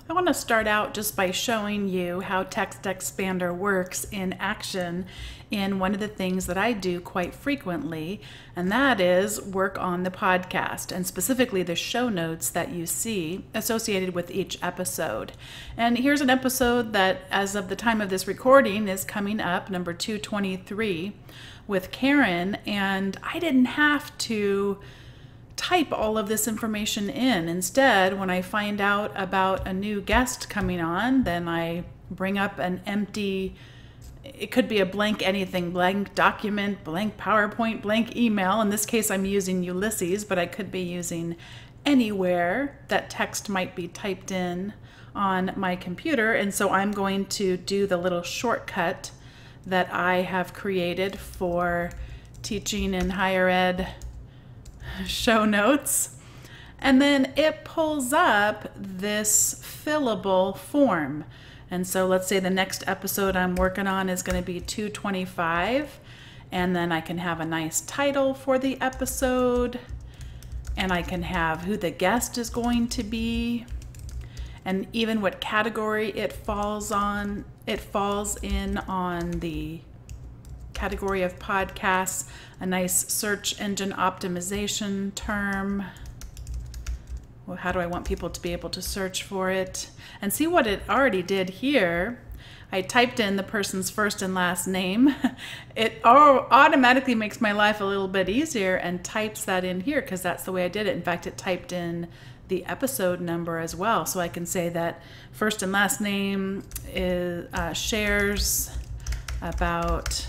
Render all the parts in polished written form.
I want to start out just by showing you how TextExpander works in action in one of the things that I do quite frequently, and that is work on the podcast, and specifically the show notes that you see associated with each episode. And here's an episode that, as of the time of this recording, is coming up, number 223, with Karen, and I didn't have to type all of this information in. Instead, when I find out about a new guest coming on, then I bring up an empty, it could be a blank anything, blank document, blank PowerPoint, blank email. In this case, I'm using Ulysses, but I could be using anywhere that text might be typed in on my computer. And so I'm going to do the little shortcut that I have created for teaching in higher ed show notes, and then it pulls up this fillable form. And so let's say the next episode I'm working on is going to be 225, and then I can have a nice title for the episode, and I can have who the guest is going to be, and even what category it falls on. It falls in on the category of podcasts, a nice search engine optimization term. Well, how do I want people to be able to search for it? And see what it already did here. I typed in the person's first and last name. It automatically makes my life a little bit easier and types that in here because that's the way I did it. In fact, it typed in the episode number as well. So I can say that first and last name is shares about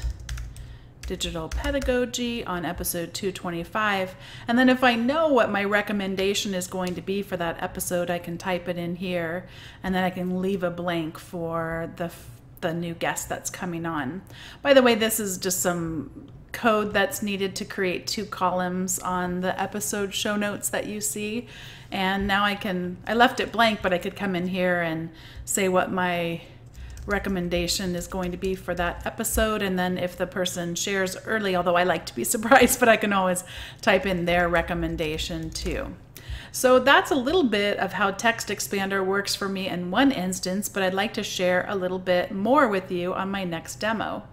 digital pedagogy on episode 225. And then if I know what my recommendation is going to be for that episode, I can type it in here, and then I can leave a blank for the new guest that's coming on. By the way, this is just some code that's needed to create 2 columns on the episode show notes that you see. And now I left it blank, but I could come in here and say what my recommendation is going to be for that episode, and then if the person shares early, although I like to be surprised, but I can always type in their recommendation too. So that's a little bit of how TextExpander works for me in one instance, but I'd like to share a little bit more with you on my next demo.